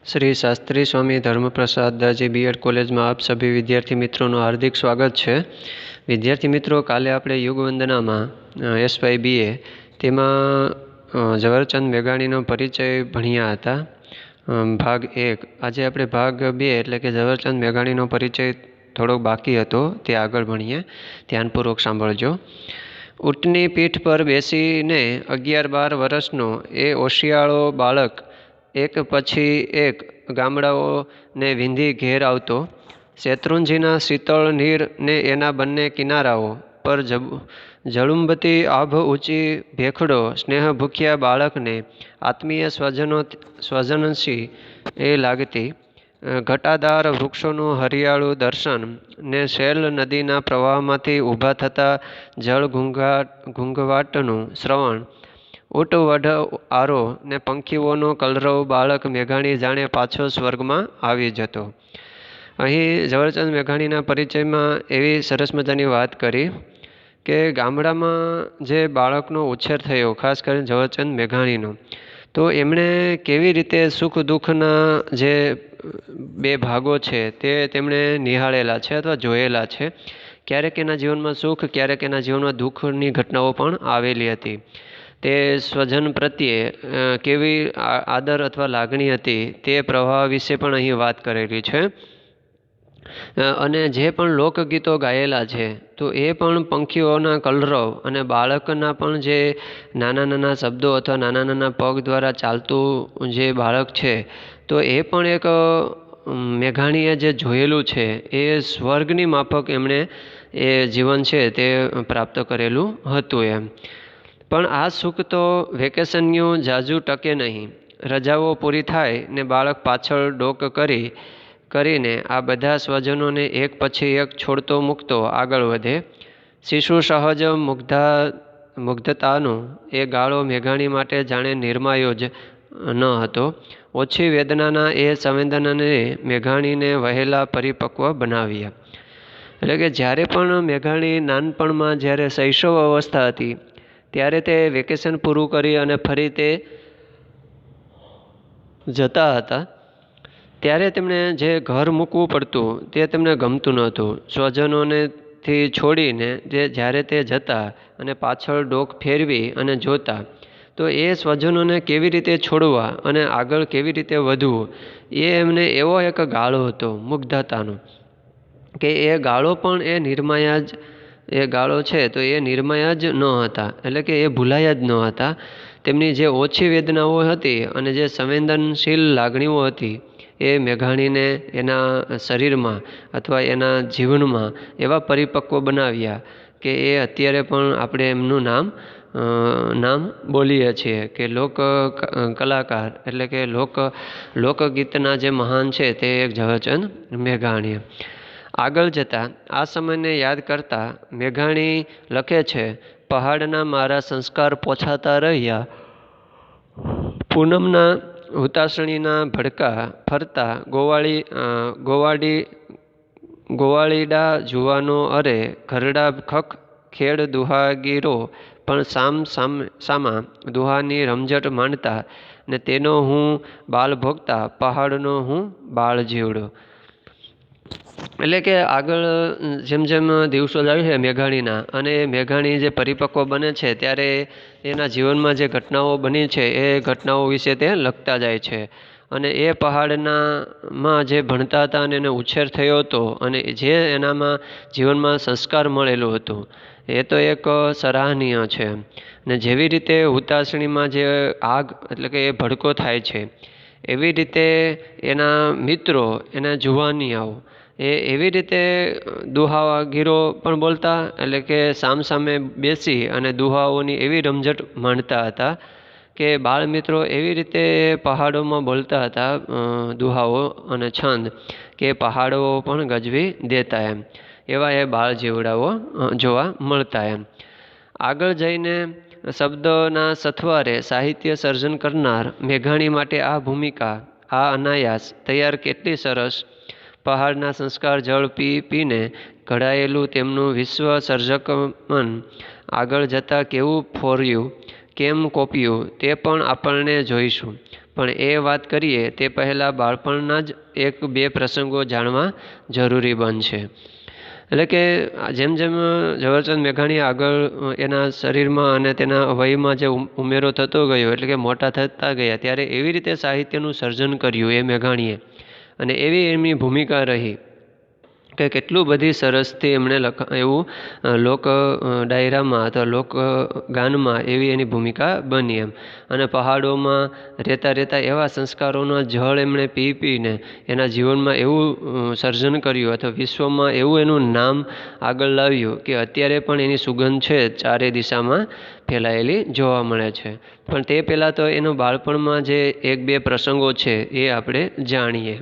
श्री शास्त्री स्वामी धर्मप्रसाद दाजी BEd college में आप सभी विद्यार्थी मित्रों हार्दिक स्वागत है। विद्यार्थी मित्रों, काले आपणे युगवंदना में एसवाय बीए तेमां ઝવેરચંદ મેઘાણીનો परिचय भण्या हता। भाग 1। आज આપણે भाग 2 એટલે કે ઝવેરચંદ મેઘાણીનો परिचय थोड़ो बाकी हतो, ते आगळ भणीए। ध्यानपूर्वक सांभळजो। ऊंटनी पीठ पर बेसीने 11-12 वर्षनो ए ओशियाळो बाळक एक पछी एक गामडाओने वींधी घेर आवतो। શેત્રુંજીના શીતળ નીર ને એના બંને કિનારાઓ પર ઝળુંબતી આભ ઊંચી ભેખડો સ્નેહ ભૂખ્યા બાળકને આત્મીય સ્વજનસી એ લાગતી। ઘટાદાર વૃક્ષોનું હરિયાળું દર્શન ને શૈલ નદીના પ્રવાહમાંથી ઊભા થતા જળ ઘૂંઘવાટનું શ્રવણ, ઊંટ વઢ આરો ને પંખીઓનો કલરવ બાળક મેઘાણી જાણે પાછો સ્વર્ગમાં આવી જતો। અહીં ઝવેરચંદ મેઘાણીના પરિચયમાં એવી સરસ મજાની વાત કરી કે ગામડામાં જે બાળકનો ઉછેર થયો, ખાસ કરીને ઝવેરચંદ મેઘાણીનો, તો એમણે કેવી રીતે સુખ દુઃખના જે બે ભાગો છે તે તેમણે નિહાળેલા છે અથવા જોયેલા છે। ક્યારેક એના જીવનમાં સુખ, ક્યારેક એના જીવનમાં દુઃખની ઘટનાઓ પણ આવેલી હતી। તે સ્વજન પ્રત્યે કેવી આદર અથવા લાગણી હતી તે પ્રવાહ વિશે પણ અહીં વાત કરેલી છે। અને જે પણ લોકગીતો ગાયેલા છે તો એ પણ પંખીઓના કલરવ અને બાળકના પણ જે નાના નાના શબ્દો અથવા નાના નાના પગ દ્વારા ચાલતું જે બાળક છે, તો એ પણ એક મેઘાણીએ જે જોયેલું છે એ સ્વર્ગની માફક એમણે એ જીવન છે તે પ્રાપ્ત કરેલું હતું એમ। પણ આ સુખ તો વેકેશનનું જાજુ ટકે નહીં। રજાઓ પૂરી થાય ને બાળક પાછળ ડોક કરીને આ બધા સ્વજનોને એક પછી એક છોડતો મૂકતો આગળ વધે। શિશુ સહજ મુગ્ધતાનો એ ગાળો મેઘાણી માટે જાણે નિર્માયો જ ન હતો। ઓછી વેદનાના એ સંવેદનાને મેઘાણીને વહેલા પરિપક્વ બનાવ્યા। એટલે કે જ્યારે પણ મેઘાણી નાનપણમાં જ્યારે શૈશવ અવસ્થા હતી ત્યારે તે વેકેશન પૂરું કરી અને ફરી તે જતા હતા, ત્યારે તેમણે જે ઘર મૂકવું પડતું તે તેમને ગમતું નહોતું। સ્વજનોનેથી છોડીને જ્યારે તે જતા અને પાછળ ડોક ફેરવી અને જોતા, તો એ સ્વજનોને કેવી રીતે છોડવા અને આગળ કેવી રીતે વધવું, એ એમને એવો એક ગાળો હતો મુગ્ધતાનો કે એ ગાળો પણ એ નિર્માયા જ એ ગાળો છે તો એ નિર્માયા જ ન હતા, એટલે કે એ ભૂલાયા જ ન હતા। તેમની જે ઓછી વેદનાઓ હતી અને જે સંવેદનશીલ લાગણીઓ હતી એ મેઘાણીને એના શરીરમાં અથવા એના જીવનમાં એવા પરિપક્વ બનાવ્યા કે એ અત્યારે પણ આપણે એમનું નામ બોલીએ છીએ કે લોક કલાકાર એટલે કે લોકગીતના જે મહાન છે તે એક ઝવેરચંદ મેઘાણી। આગળ જતાં આ સમયને યાદ કરતા મેઘાણી લખે છે, પહાડના મારા સંસ્કાર પોછાતા રહ્યા, પૂનમના હુતાશણીના ભડકા ફરતા ગોવાળીડા જુવાનો અરે ઘરડા ખખ ખેડ દુહાગીરો પણ સામા દુહાની રમઝટ માંડતા ને તેનો હું બાલ ભોગતા પહાડનો હું બાળ જીવડો। એટલે કે આગળ જેમ જેમ દિવસો જાય છે મેઘાણીના અને મેઘાણી જે પરિપક્વ બને છે ત્યારે એના જીવનમાં જે ઘટનાઓ બની છે એ ઘટનાઓ વિશે તે લખતા જાય છે। અને એ પહાડમાં જે ભણતા હતા અને એને ઉછેર થયો હતો અને જે એનામાં જીવનમાં સંસ્કાર મળેલું હતું એ તો એક સરાહનીય છે। ને જેવી રીતે હુતાશણીમાં જે આગ એટલે કે એ ભડકો થાય છે, એવી રીતે એના મિત્રો, એના જુવાનિયાઓ એવી રીતે દુહાગીરો પણ બોલતા, એટલે કે સામે બેસી અને દુહાઓની એવી રમઝટ માણતા હતા કે બાળ મિત્રો એવી રીતે પહાડોમાં બોલતા હતા દુહાઓ અને છંદ કે પહાડો પણ ગજવી દેતા એમ, એવા એ બાળ જીવડાઓ જોવા મળતા એમ। આગળ જઈને શબ્દોના સથવારે સાહિત્ય સર્જન કરનાર મેઘાણી માટે આ ભૂમિકા, આ અનાયાસ તૈયાર કેટલી સરસ। પહાડના સંસ્કાર જળ પીને ઘડાયેલું તેમનું વિશ્વ સર્જક મન આગળ જતાં કેવું ફોર્યું, કેમ કોપ્યું તે પણ આપણને જોઈશું। પણ એ વાત કરીએ તે પહેલાં બાળપણના જ 1-2 પ્રસંગો જાણવા જરૂરી બનશે. એટલે કે જેમ જેમ ઝવેરચંદ મેઘાણી આગળ એના શરીરમાં અને તેના વયમાં જે ઉમેરો થતો ગયો, એટલે કે મોટા થતા ગયા, ત્યારે એવી રીતે સાહિત્યનું સર્જન કર્યું એ મેઘાણીએ, અને એવી એમની ભૂમિકા રહી કે કેટલું બધી સરસથી એમણે એવું લોક ડાયરામાં અથવા લોક ગાનમાં એવી એની ભૂમિકા બની એમ. અને પહાડોમાં રહેતા એવા સંસ્કારોનો જળ એમણે પીને એના જીવનમાં એવું સર્જન કર્યું અથવા વિશ્વમાં એવું એનું નામ આગળ લાવ્યું કે અત્યારે પણ એની સુગંધ છે ચારે દિશામાં ફેલાયેલી જોવા મળે છે. પણ તે પહેલાં તો એનું બાળપણમાં જે 1-2 પ્રસંગો છે એ આપણે જાણીએ.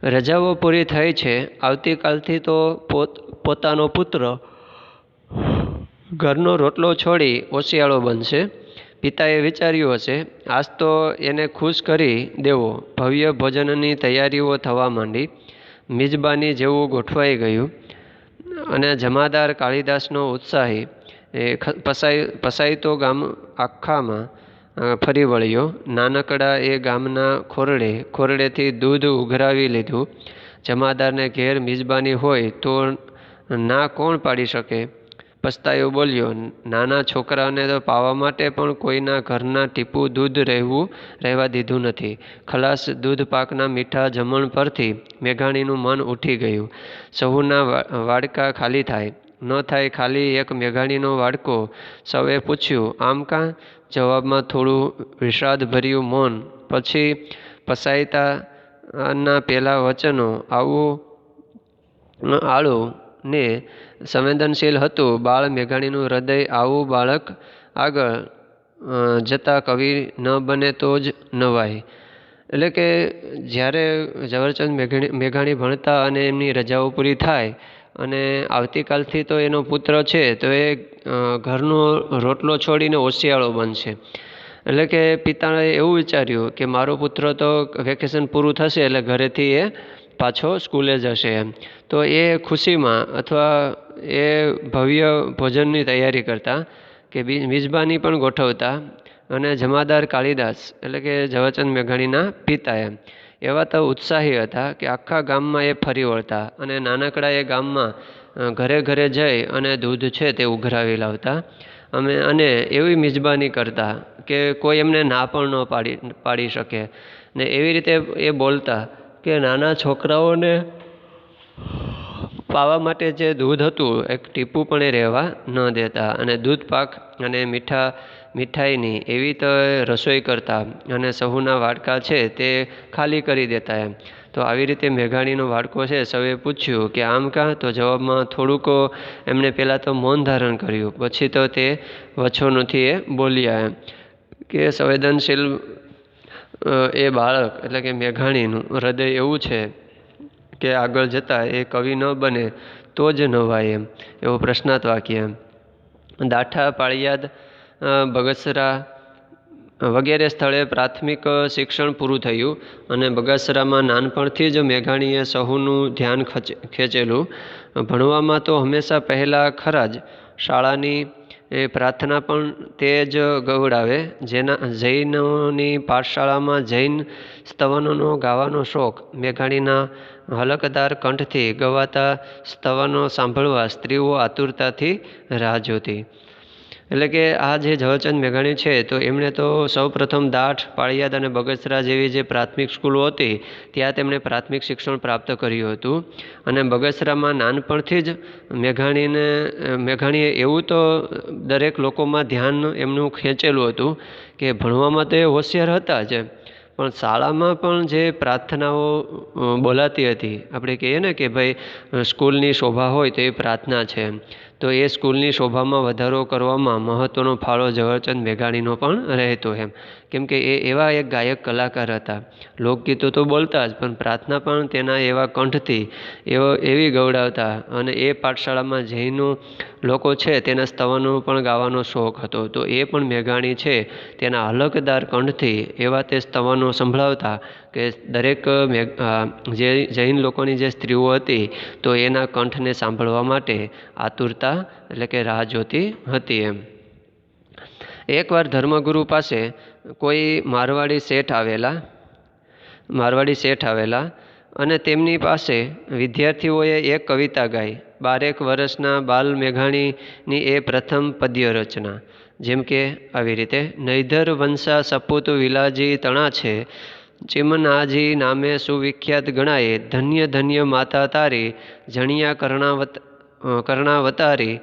રજાઓ પૂરી થઈ છે. આવતીકાલથી તો પોતાનો પુત્ર ઘરનો રોટલો છોડી ઓશિયાળો બનશે. પિતાએ વિચાર્યું હશે, આજ તો એને ખુશ કરી દેવો. ભવ્ય ભોજનની તૈયારીઓ થવા માંડી. મિજબાની જેવું ગોઠવાઈ ગયું અને જમાદાર કાળીદાસનો ઉત્સાહી પસાયતો ગામ આખામાં ફરી વળ્યો. નાનકડા એ ગામના ખોરડેથી દૂધ ઉઘરાવી લીધું. જમાદારને ઘેર મિજબાની હોય તો ના કોણ પાડી શકે? પસ્તાયો બોલ્યો, નાના છોકરાને તો પાવા માટે પણ કોઈના ઘરના ટીપું દૂધ રહેવા દીધું નથી. ખલાસ દૂધ પાકના મીઠા જમણ પરથી મેઘાણીનું મન ઉઠી ગયું. સહુના વાડકા ખાલી થાય ન થાય ખાલી એક મેઘાણીનો વાડકો. સૌએ પૂછ્યું, આમ કાં? જવાબમાં થોડું વિષાદભર્યું મૌન. પછી પસાયતાના પેલા વચનો આળું ને સંવેદનશીલ હતું. બાળ મેઘાણીનું હૃદય આવું બાળક આગળ જતા કવિ ન બને તો જ નવાય. એટલે કે જ્યારે ઝવેરચંદ મેઘાણી ભણતા અને એમની રજાઓ પૂરી થાય અને આવતીકાલથી તો એનો પુત્ર છે તો એ ઘરનો રોટલો છોડીને ઓશિયાળો બનશે. એટલે કે પિતાએ એવું વિચાર્યું કે મારો પુત્ર તો વેકેશન પૂરું થશે એટલે ઘરેથી એ પાછો સ્કૂલે જશે એમ. તો એ ખુશીમાં અથવા એ ભવ્ય ભોજનની તૈયારી કરતા કે મિજબાની પણ ગોઠવતા. અને જમાદાર કાળીદાસ એટલે કે ઝવેરચંદ મેઘાણીના પિતા એવા તો ઉત્સાહી હતા કે આખા ગામમાં એ ફરી વળતા અને નાનકડા એ ગામમાં ઘરે ઘરે જઈ અને દૂધ છે તે ઉઘરાવી લાવતા. અને એવી મિજબાની કરતા કે કોઈ એમને ના પણ ન પાડી શકે. ને એવી રીતે એ બોલતા કે નાના છોકરાઓને પાવા માટે જે દૂધ હતું એક ટીપું પણ એ રહેવા ન દેતા. અને દૂધ પાક અને મીઠાઈની એવી તો રસોઈ કરતા અને સહુના વાડકા છે તે ખાલી કરી દેતા એમ. તો આવી રીતે મેઘાણીનો વાડકો છે સૌએ પૂછ્યું કે આમ કાં? તો જવાબમાં થોડુંક એમણે પહેલાં તો મૌન ધારણ કર્યું. પછી તો તે વચનોથી એ બોલ્યા એમ કે સંવેદનશીલ એ બાળક એટલે કે મેઘાણીનું હૃદય એવું છે કે આગળ જતાં એ કવિ ન બને તો જ નવાય એમ. એવો પ્રશ્નાર્થ વાક્ય એમ. દાઠા, પાળિયાદ, બગસરા વગેરે સ્થળે પ્રાથમિક શિક્ષણ પૂરું થયું અને બગસરામાં નાનપણથી જ મેઘાણીએ સહુનું ધ્યાન ખેંચેલું. ભણવામાં તો હંમેશા પહેલાં ખરા જ. શાળાની પ્રાર્થના પણ તે જ ગવડાવે. જૈનોની પાઠશાળામાં જૈન સ્તવનોનો ગાવાનો શોખ. મેઘાણીના હલકદાર કંઠથી ગવાતા સ્તવનો સાંભળવા સ્ત્રીઓ આતુરતાથી રાહ જોતી. એટલે કે આ જે ઝવેરચંદ મેઘાણી છે તો એમણે તો સૌપ્રથમ દાઠ, પાળિયાદ અને બગસરા જેવી જે પ્રાથમિક સ્કૂલો હતી ત્યાં તેમણે પ્રાથમિક શિક્ષણ પ્રાપ્ત કર્યું હતું. અને બગસરામાં નાનપણથી જ મેઘાણીએ એવું તો દરેક લોકોમાં ધ્યાન એમનું ખેંચેલું હતું કે ભણવામાં તો એ હોશિયાર હતા જ પણ શાળામાં પણ જે પ્રાર્થનાઓ બોલાતી હતી, આપણે કહીએ ને કે ભાઈ સ્કૂલની શોભા હોય તો એ પ્રાર્થના છે, તો એ સ્કૂલની શોભામાં વધારો કરવામાં મહત્ત્વનો ફાળો ઝવેરચંદ મેઘાણીનો પણ રહેતો એમ. કેમ કે એ એવા એક ગાયક કલાકાર હતા. લોકગીતો તો બોલતા જ પણ પ્રાર્થના પણ તેના એવા કંઠથી એવી ગવડાવતા. અને એ પાઠશાળામાં જૈનો લોકો છે તેના સ્તવનો પણ ગાવાનો શોખ હતો. તો એ પણ મેઘાણી છે તેના હલકદાર કંઠથી એવા તે સ્તવનો સંભળાવતા કે દરેક જે જૈન લોકોની જે સ્ત્રીઓ હતી તો એના કંઠને સાંભળવા માટે આતુરતા એટલે કે રાહ જોતી હતી એમ. એકવાર ધર્મગુરુ પાસે કોઈ મારવાડી શેઠ આવેલા અને તેમની પાસે વિદ્યાર્થીઓએ એક કવિતા ગાઈ. 12 વર્ષના બાલ મેઘાણીની એ પ્રથમ પદ્ય રચના. જેમ કે આવી રીતે: નૈધર વંશા સપૂત વિલાજી તણા છે, ચિમનાજી નામે સુવિખ્યાત ગણાય, ધન્ય ધન્ય માતા તારી, જણિયા કર્ણાવતારી,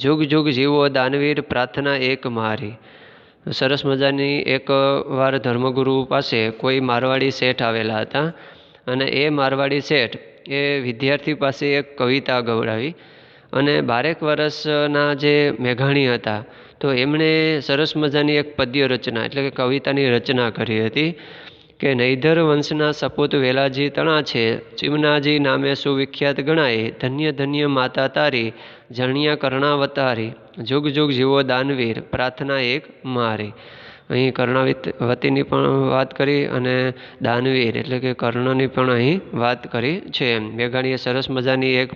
જુગ જુગ જીવો દાનવીર, પ્રાર્થના એક મારી. સરસ મજાની એક વાર ધર્મગુરુ પાસે કોઈ મારવાડી શેઠ આવેલા હતા અને એ મારવાડી શેઠ એ વિદ્યાર્થી પાસે એક કવિતા ગવડાવી અને 12 વર્ષના જે મેઘાણી હતા તો એમણે સરસ મજાની એક પદ્ય રચના એટલે કે કવિતાની રચના કરી હતી કે નૈધર વંશના સપૂત વેલાજી તણા છે, ચિમનાજી નામે સુવિખ્યાત ગણાય, ધન્ય ધન્ય માતા તારી, જણિયા કર્ણાવતારી, જુગ જુગ જીવો દાનવીર, પ્રાર્થના એક મારી. અહીં કર્ણાવતીની પણ વાત કરી અને દાનવીર એટલે કે કર્ણની પણ અહીં વાત કરી છે. મેઘાણીએ સરસ મજાની એક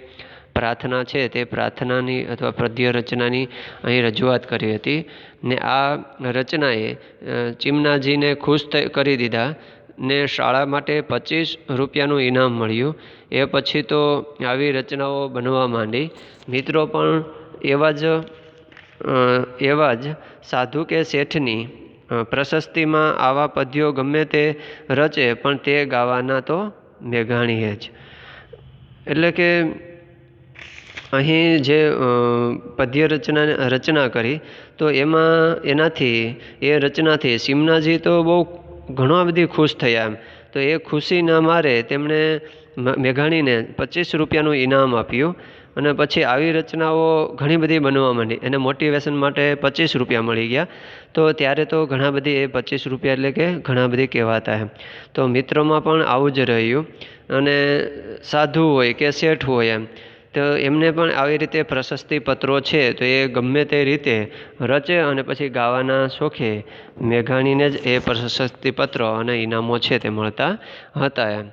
પ્રાર્થના છે તે પ્રાર્થનાની અથવા પદ્ય રચનાની અહીં રજૂઆત કરી હતી ને આ રચનાએ ચિમનાજીને ખુશ કરી દીધા ને શાળા માટે 25 રૂપિયાનું ઇનામ મળ્યું. એ પછી તો આવી રચનાઓ બનવા માંડી. મિત્રો પણ એવા જ સાધુ કે શેઠની પ્રશસ્તિમાં આવા પદ્યો ગમે તે રચે પણ તે ગાવાના તો મેઘાણીએ જ. એટલે કે અહીં જે પદ્ય રચના કરી તો એનાથી એ રચનાથી ચિમનાજી તો બહુ ઘણા બધી ખુશ થયા એમ. તો એ ખુશીના મારે તેમણે મેઘાણીને 25 રૂપિયાનું ઇનામ આપ્યું અને પછી આવી રચનાઓ ઘણી બધી બનવા માંડી. એને મોટિવેશન માટે 25 રૂપિયા મળી ગયા. તો ત્યારે તો ઘણા બધી એ 25 રૂપિયા એટલે કે ઘણા બધી કહેવાતા એમ. તો મિત્રોમાં પણ આવું જ રહ્યું અને સાધુ હોય કે શેઠ હોય એમ તો એમને પણ આવી રીતે પ્રશસ્તિ પત્રો છે તો એ ગમે તે રીતે રચે અને પછી ગાવાના શોખે મેઘાણીને જ એ પ્રશસ્તિ પત્રો અને ઇનામો છે તે મળતા હતા એમ.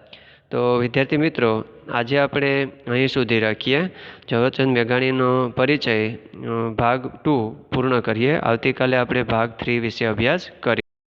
તો વિદ્યાર્થી મિત્રો, આજે આપણે અહીં સુધી રાખીએ. ઝવેરચંદ મેઘાણીનો પરિચય ભાગ 2 પૂર્ણ કરીએ. આવતીકાલે આપણે ભાગ 3 વિશે અભ્યાસ કરીએ.